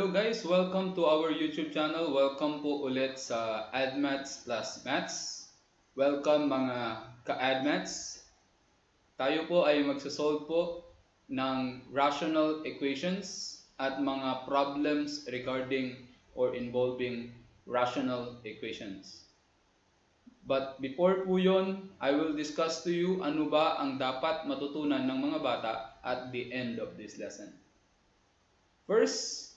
Hello guys, welcome to our YouTube channel. Welcome po ulit sa AdMaths plus Maths. Welcome mga ka-AdMaths. Tayo po ay magsasolve po ng rational equations at mga problems regarding or involving rational equations. But before po yun, I will discuss to you ano ba ang dapat matutunan ng mga bata at the end of this lesson. First,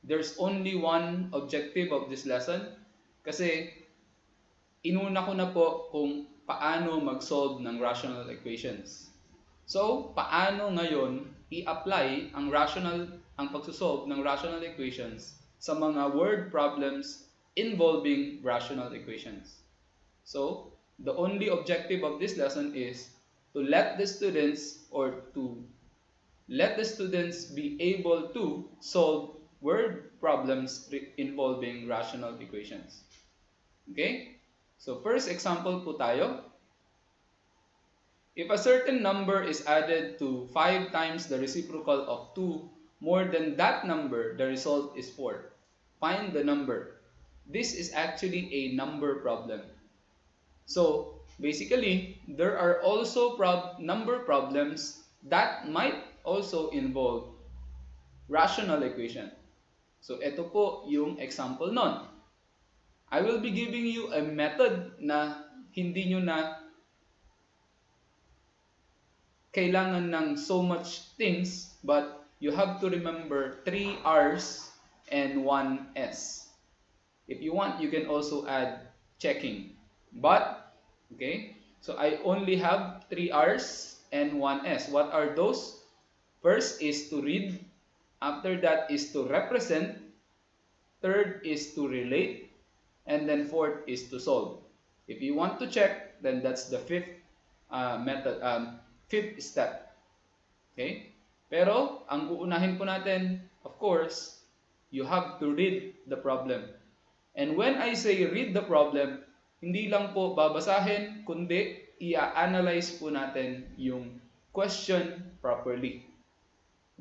there's only one objective of this lesson kasi inuna ko na po kung paano mag-solve ng rational equations. So, paano ngayon i-apply ang pagsosolve ng rational equations sa mga word problems involving rational equations. So, the only objective of this lesson is to let the students be able to solve word problems involving rational equations. Okay? So first example po tayo. If a certain number is added to 5 times the reciprocal of 2 more than that number, the result is 4. Find the number. This is actually a number problem. So basically, there are also number problems that might also involve rational equation. So, ito po yung example nun. I will be giving you a method na hindi nyo na kailangan ng so much things, but you have to remember 3 R's and 1 S. If you want, you can also add checking. But, okay, so I only have 3 R's and 1 S. What are those? First is to read. After that is to represent, third is to relate, and then fourth is to solve. If you want to check, then that's the fifth step. Okay? Pero, ang uunahin po natin, of course, you have to read the problem. And when I say read the problem, hindi lang po babasahin, kundi i-analyze po natin yung question properly.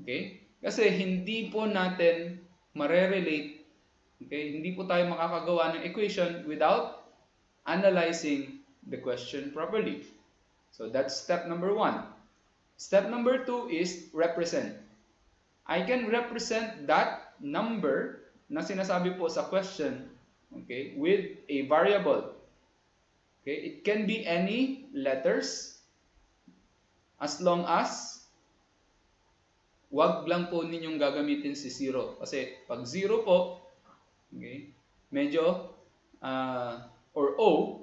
Okay? Kasi hindi po natin marerelate, okay? Hindi po tayo makakagawa ng equation without analyzing the question properly. So that's step number 1. Step number 2 is represent. I can represent that number na sinasabi po sa question, okay, with a variable. Okay? It can be any letters as long as wag lang po ninyong gagamitin si 0. Kasi pag 0 po, okay, medyo, or O,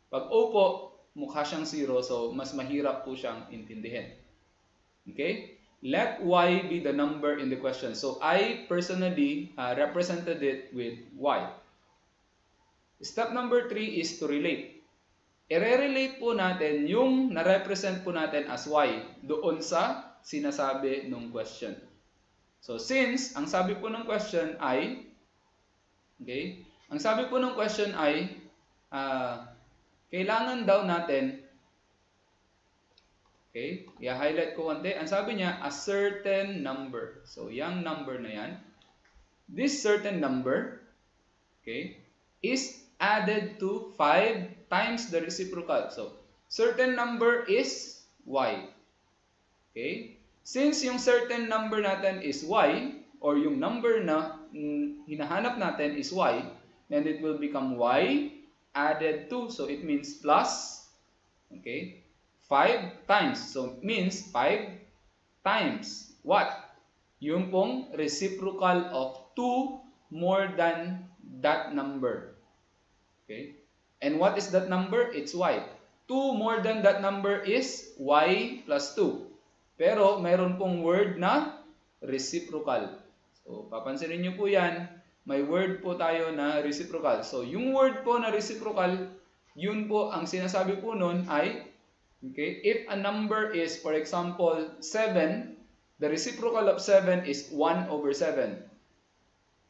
pag O po, mukha siyang 0, so mas mahirap po siyang intindihin. Okay? Let Y be the number in the question. So I personally represented it with Y. Step number 3 is to relate. I-relate po natin yung na-represent po natin as Y doon sa sinasabi ng question. So, since ang sabi po ng question ay, okay, ang sabi po ng question ay, kailangan daw natin, okay, i-highlight ko konti, ang sabi niya, a certain number. So, yung number na yan, this certain number, okay, is added to 5 times the reciprocal. So, certain number is Y. Okay? Since yung certain number natin is Y, or yung number na hinahanap natin is Y, then it will become Y added to. So, it means plus, okay, 5 times. So, it means 5 times what? Yung pong reciprocal of 2 more than that number. Okay? And what is that number? It's Y. 2 more than that number is Y plus 2. Pero mayroon pong word na reciprocal. So, papansinin nyo po yan. May word po tayo na reciprocal. So, yung word po na reciprocal, yun po ang sinasabi po nun ay, okay, if a number is, for example, 7, the reciprocal of 7 is 1 over 7.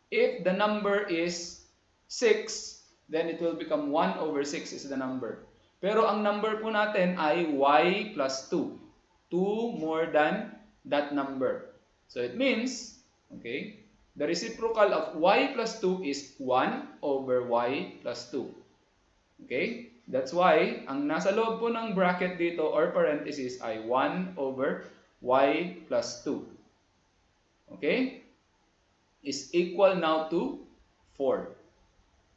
If the number is 6, then it will become 1 over 6 is the number. Pero ang number po natin ay Y plus 2. 2 more than that number. So it means, okay, the reciprocal of y plus 2 is 1 over y plus 2. Okay? That's why, ang nasa loob po ng bracket dito or parenthesis ay 1 over y plus 2. Okay? Is equal now to 4.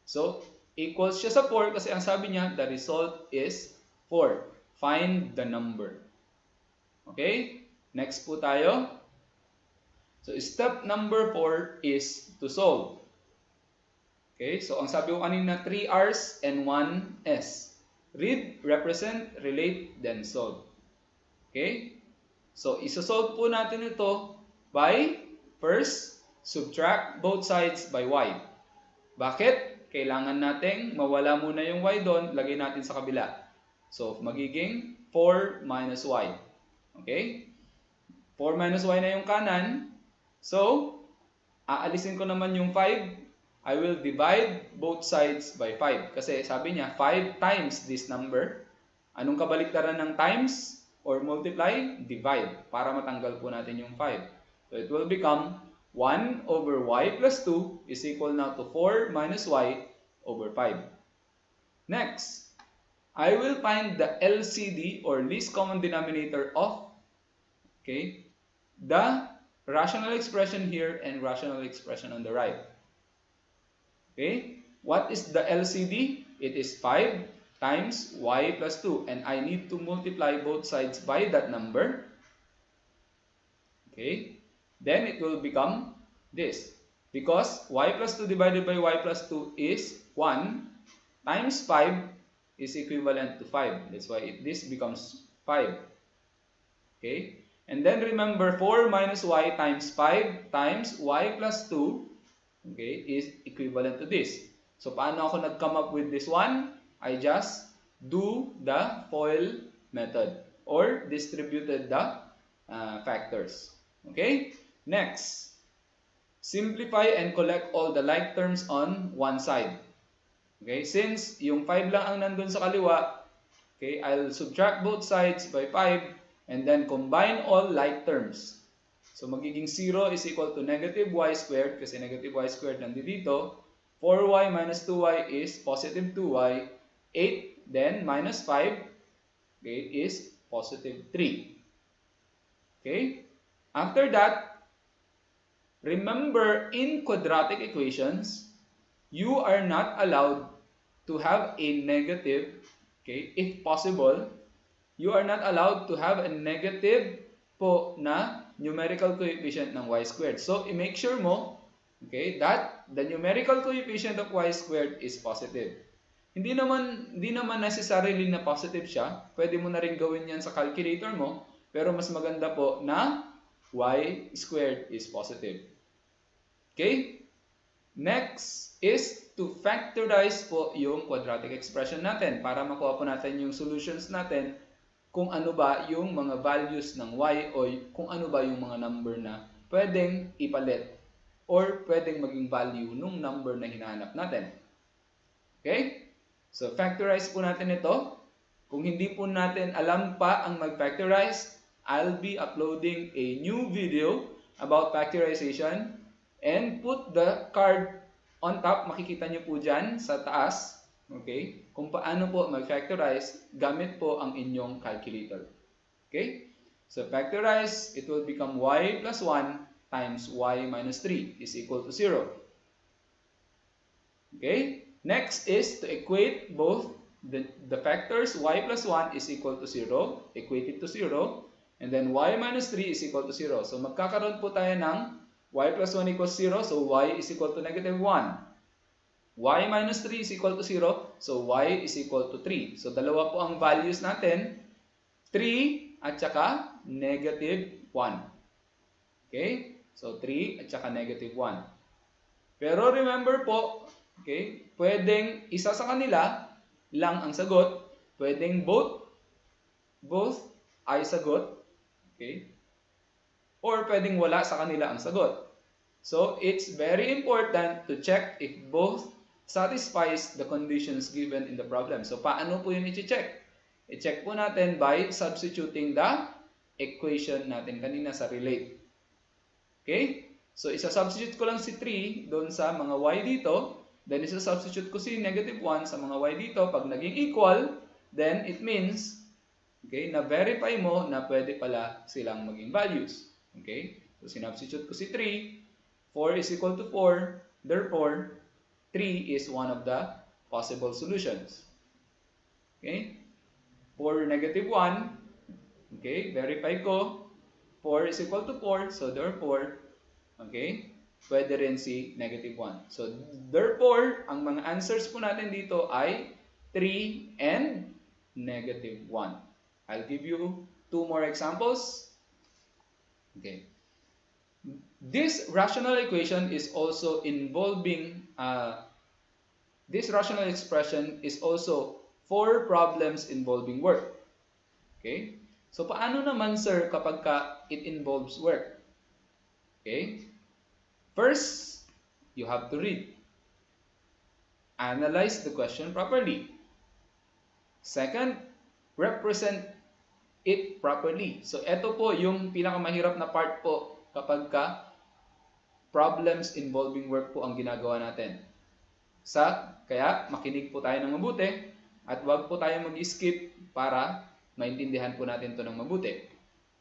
So, equals siya sa 4 kasi ang sabi niya, the result is 4. Find the number. Okay? Next po tayo. So, step number 4 is to solve. Okay? So, ang sabi ko kanina, 3 R's and 1 S. Read, represent, relate, then solve. Okay? So, isosolve po natin ito by, first, subtract both sides by y. Bakit? Kailangan nating mawala muna yung y doon, lagay natin sa kabila. So, magiging 4 minus y. Okay? 4 minus y na yung kanan. So, aalisin ko naman yung 5. I will divide both sides by 5. Kasi sabi niya, 5 times this number. Anong kabaliktaran ng times or multiply? Divide. Para matanggal po natin yung 5. So, it will become 1 over y plus 2 is equal now to 4 minus y over 5. Next, I will find the LCD or least common denominator of the rational expression here and rational expression on the right. Okay, what is the LCD? It is 5 times y plus 2 and I need to multiply both sides by that number. Okay, then it will become this. Because y plus 2 divided by y plus 2 is 1 times 5 is equivalent to 5. That's why this becomes 5. Okay, and then remember 4 minus y times 5 times y plus 2 is equivalent to this. So, paano ako nag-come up with this one? I just do the FOIL method or distributed the factors. Okay? Next, simplify and collect all the like terms on one side. Okay? Since yung 5 lang ang nandun sa kaliwa, okay, I'll subtract both sides by 5 and then combine all like terms. So, magiging 0 is equal to negative y squared kasi negative y squared nandito. 4y minus 2y is positive 2y. 8 then minus 5 is positive 3. Okay? After that, remember in quadratic equations, you are not allowed to have a negative, if possible, you are not allowed to have a negative po na numerical coefficient ng y squared. So, i-make sure mo, that the numerical coefficient of y squared is positive. Hindi naman necessarily na positive siya. Pwede mo na rin gawin yan sa calculator mo, pero mas maganda po na y squared is positive. Okay? Next is to factorize po yung quadratic expression natin para makuha po natin yung solutions natin kung ano ba yung mga values ng y o kung ano ba yung mga number na pwedeng ipalit or pwedeng maging value nung number na hinahanap natin. Okay? So, factorize po natin ito. Kung hindi po natin alam pa ang mag-factorize, I'll be uploading a new video about factorization and put the card on top. Makikita nyo po dyan sa taas. Okay? Kung paano po mag-factorize gamit po ang inyong calculator. Okay? So, factorize, it will become y plus 1 times y minus 3 is equal to 0. Okay? Next is to equate both the factors y plus 1 is equal to 0, equate it to 0, and then y minus 3 is equal to 0. So, magkakaroon po tayo ng y plus 1 equals 0, so y is equal to negative 1. Y minus 3 is equal to 0, so y is equal to 3. So, dalawa po ang values natin, 3 at saka negative 1. Okay? So, 3 at saka negative 1. Pero remember po, pwedeng isa sa kanila lang ang sagot, pwedeng both ay sagot, or pwedeng wala sa kanila ang sagot. So, it's very important to check if both satisfies the conditions given in the problem. So, paano po yun i-check? I-check po natin by substituting the equation natin kanina sa relate. Okay? So, isa-substitute ko lang si 3 doon sa mga y dito. Then, isa-substitute ko si negative 1 sa mga y dito. Pag naging equal, then it means, okay, na-verify mo na pwede pala silang maging values. Okay? So, sinubstitute ko si 3. 4 is equal to 4. Therefore, 3 is one of the possible solutions. Okay? For negative 1, okay, verify ko. 4 is equal to 4. So, therefore, okay, pwede rin si negative 1. So, therefore, ang mga answers po natin dito ay 3 and negative 1. I'll give you 2 more examples. Okay. This rational equation is also involving, this rational expression is also for problems involving work. Okay? So, paano naman, sir, kapag it involves work? Okay? First, you have to read. Analyze the question properly. Second, represent it properly. So, ito po yung pinakamahirap na part po kapag problems involving work po ang ginagawa natin. Kaya makinig po tayo ng mabuti at wag po tayo mag-skip para maintindihan po natin ito ng mabuti.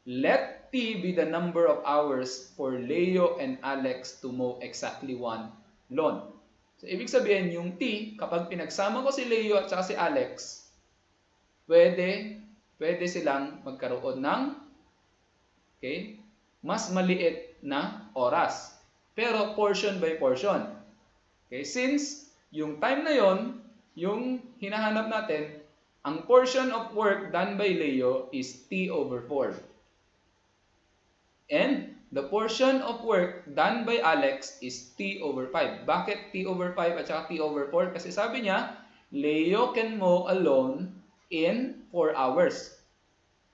Let T be the number of hours for Leo and Alex to mow exactly one lawn. So, ibig sabihin, yung T, kapag pinagsama ko si Leo at saka si Alex, pwede silang magkaroon ng, okay, mas maliit na oras. Pero portion by portion. Okay, since yung time na yon, yung hinahanap natin, ang portion of work done by Leo is T over 4. And the portion of work done by Alex is T over 5. Bakit T over 5 at saka T over 4? Kasi sabi niya, Leo can mow alone in 4 hours.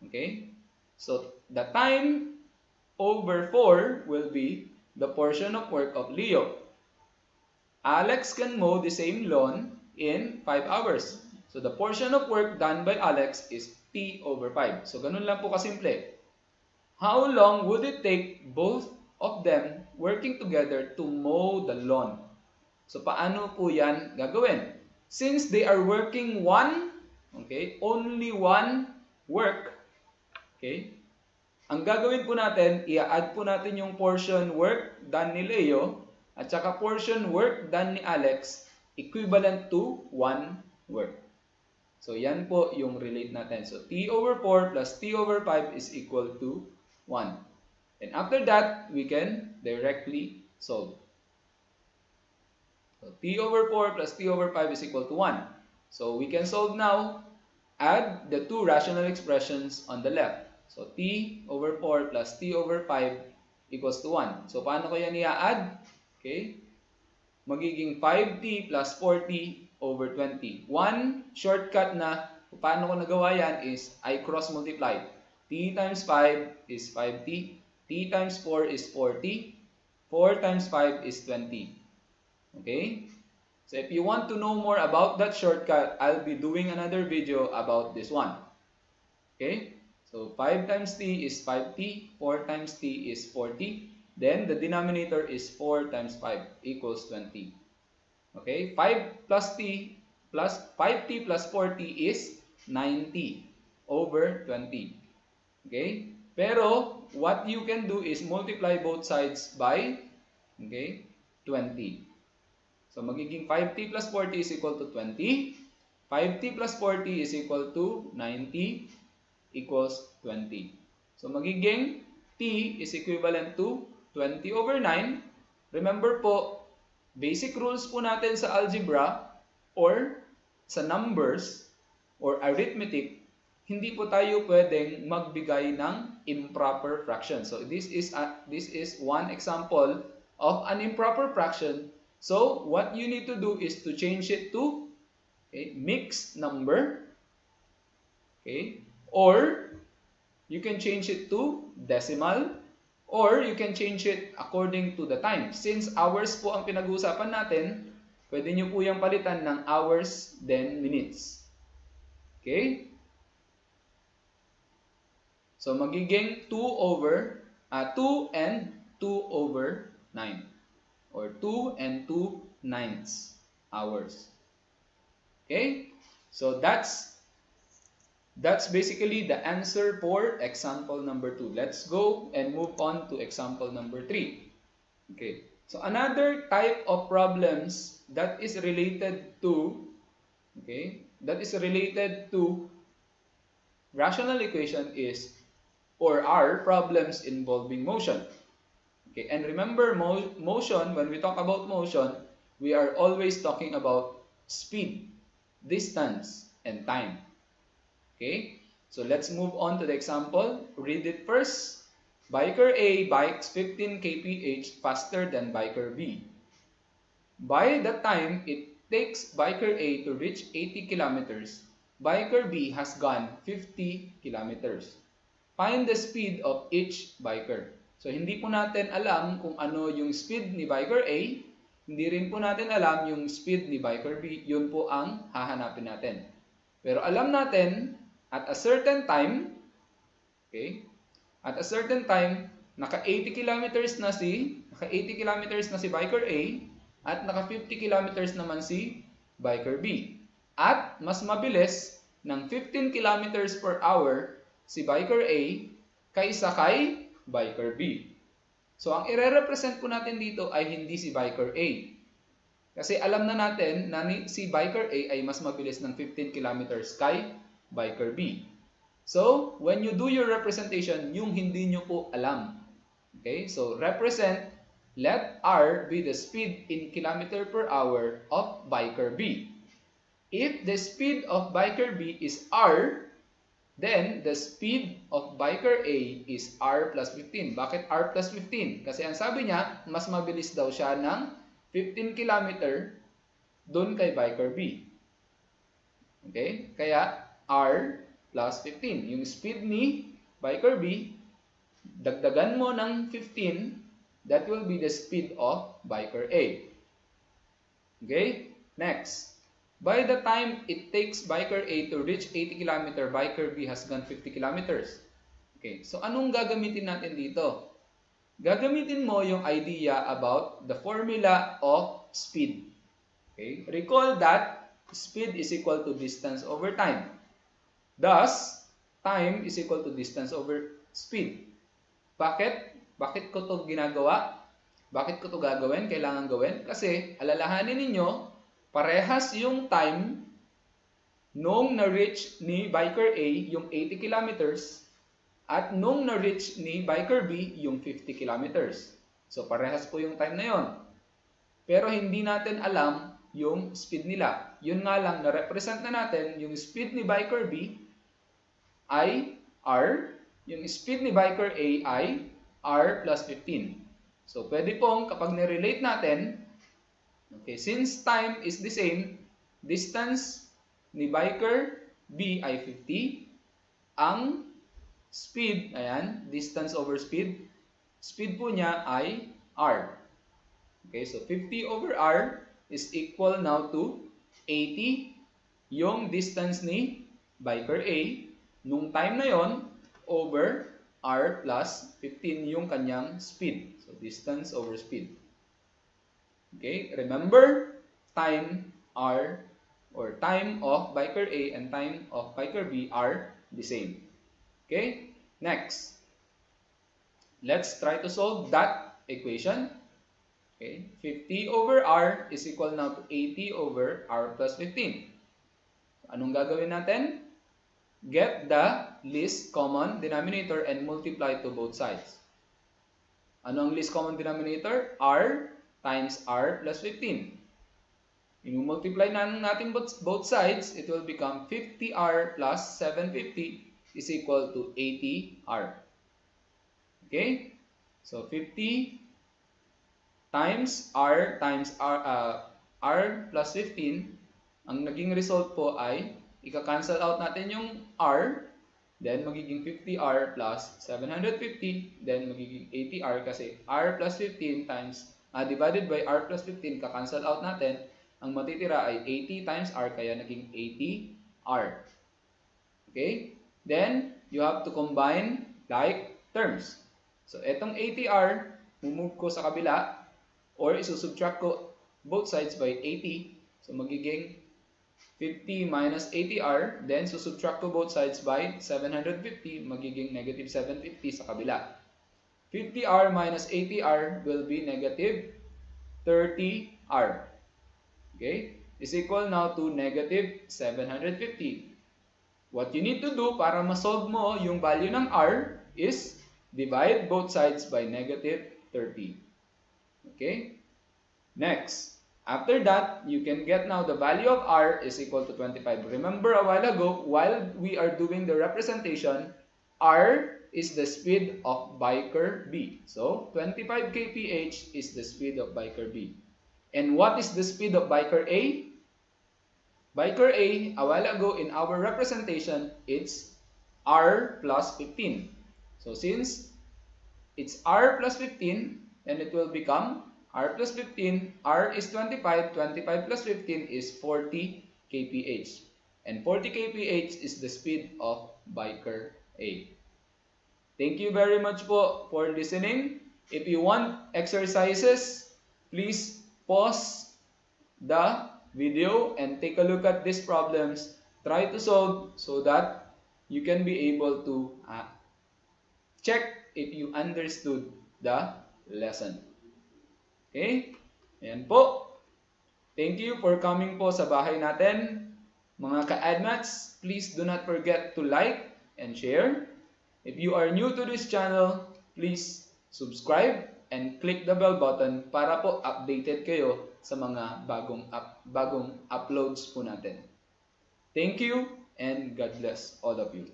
Okay? So, the time over 4 will be the portion of work of Leo. Alex can mow the same lawn in 5 hours. So, the portion of work done by Alex is T over 5. So, ganun lang po kasimple. How long would it take both of them working together to mow the lawn? So, paano po yan gagawin? Since they are working only one work, okay, ang gagawin po natin, i-add po natin yung portion work done ni Leo at saka portion work done ni Alex equivalent to 1 work. So, yan po yung relate natin. So, T over 4 plus T over 5 is equal to 1. And after that, we can directly solve. So, T over 4 plus T over 5 is equal to 1. So, we can solve now. Add the two rational expressions on the left. So, T over 4 plus T over 5 equals to 1. So, paano ko yan i-add? Okay. Magiging 5T plus 4T over 20. One shortcut na paano ko nagawa yan is I cross multiply. T times 5 is 5T. T times 4 is 4T. 4 times 5 is 20. Okay? So, if you want to know more about that shortcut, I'll be doing another video about this one. Okay? So, 5 times T is 5T, 4 times T is 4T, then the denominator is 4 times 5 equals 20. Okay? 5 plus T plus 5T plus 4T is 9T over 20. Okay? Pero, what you can do is multiply both sides by, okay, 20. So, magiging 5T plus 4T is equal to 20. 5T plus 4T is equal to 90 equals 20. So, magiging T is equivalent to 20 over 9. Remember po, basic rules po natin sa algebra or sa numbers or arithmetic, hindi po tayo pwedeng magbigay ng improper fraction. So, this is one example of an improper fraction. So, what you need to do is to change it to mixed number. Okay? Or, you can change it to decimal. Or, you can change it according to the time. Since hours po ang pinag-uusapan natin, pwede nyo po yung palitan ng hours, then minutes. Okay? So, magiging 2 and 2 over 9 or 2 and 2/9 hours. Okay? So that's basically the answer for example number 2. Let's go and move on to example number 3. Okay. So another type of problems that is related to rational equation is or are problems involving motion. Okay, and remember motion, when we talk about motion, we are always talking about speed, distance, and time. Okay, so let's move on to the example. Read it first. Biker A bikes 15 kph faster than biker B. By the time it takes biker A to reach 80 kilometers, biker B has gone 50 kilometers. Find the speed of each biker. So, hindi po natin alam kung ano yung speed ni biker A. Hindi rin po natin alam yung speed ni biker B. Yun po ang hahanapin natin. Pero alam natin, at a certain time, naka 80 kilometers na si biker A at naka 50 kilometers naman si biker B. At mas mabilis ng 15 kilometers per hour si biker A kaysa kay biker B. So, ang ire-represent po natin dito ay hindi si biker A. Kasi alam na natin na si biker A ay mas mabilis ng 15 kilometers kay biker B. So, when you do your representation, yung hindi nyo po alam. Okay? So, let R be the speed in kilometer per hour of biker B. If the speed of biker B is R, then the speed of biker A is R plus 15. Bakit R plus 15? Kasi ang sabi niya, mas mabilis daw siya ng 15 kilometer doon kay biker B. Okay? Kaya R plus 15. Yung speed ni biker B, dagdagan mo ng 15, that will be the speed of biker A. Okay? Next. By the time it takes biker A to reach 80 km, biker B has gone 50 kilometers. Okay, so anong gagamitin natin dito? Gagamitin mo yung idea about the formula of speed. Okay? Recall that speed is equal to distance over time. Thus, time is equal to distance over speed. Bakit? Bakit ko to ginagawa? Bakit ko to gagawin? Kailangan gawin? Kasi alalahanin ninyo, parehas yung time nung na-reach ni biker A yung 80 kilometers at nung na-reach ni biker B yung 50 kilometers. So, parehas po yung time na yon. Pero hindi natin alam yung speed nila. Yun nga lang, na-represent na natin yung speed ni biker B ay R, yung speed ni biker A ay R plus 15. So, pwede pong kapag nirelate natin, okay, since time is the same, distance ni biker B ay 50, ang speed, ayan, distance over speed, speed po niya ay R. Okay, so 50 over R is equal now to 80, yung distance ni biker A, nung time na yon over R plus 15 yung kanyang speed. So, distance over speed. Okay, remember, time R or time of biker A and time of biker B are the same. Okay, next. Let's try to solve that equation. Okay, 50 over R is equal now to 80 over R plus 15. Anong gagawin natin? Get the least common denominator and multiply to both sides. Ano ang least common denominator? R times R plus 15. I-multiply natin both sides, it will become 50R plus 750 is equal to 80R. Okay? So, 50 times R plus 15, ang naging result po ay ika-cancel out natin yung R, then magiging 50R plus 750, then magiging 80R kasi R plus 15 times, divided by R plus 15, ka-cancel out natin, ang matitira ay 80 times R, kaya naging 80R. Okay? Then, you have to combine like terms. So, etong 80R, mumove ko sa kabila, or isusubtract ko both sides by 80. So magiging 50 minus 80r, then susubtract ko both sides by 750, magiging negative 750 sa kabila. 50r minus 80r will be negative 30r. Okay? Is equal now to negative 750. What you need to do para masolve mo yung value ng r is divide both sides by negative 30. Okay? Next, after that, you can get now the value of r is equal to 25. Remember a while ago, while we are doing the representation, r is the speed of biker B. So, 25 kph is the speed of biker B. And what is the speed of biker A? Biker A, a while ago in our representation, it's r plus 15. So, since it's r plus 15, then it will become r plus 15, r is 25, 25 plus 15 is 40 kph. And 40 kph is the speed of biker A. Thank you very much po for listening. If you want exercises, please pause the video and take a look at these problems. Try to solve so that you can be able to check if you understood the lesson. Okay? Ayan po. Thank you for coming po sa bahay natin. Mga ka-admats, please do not forget to like and share. If you are new to this channel, please subscribe and click the bell button para po updated kayo sa mga bagong uploads po natin. Thank you and God bless all of you.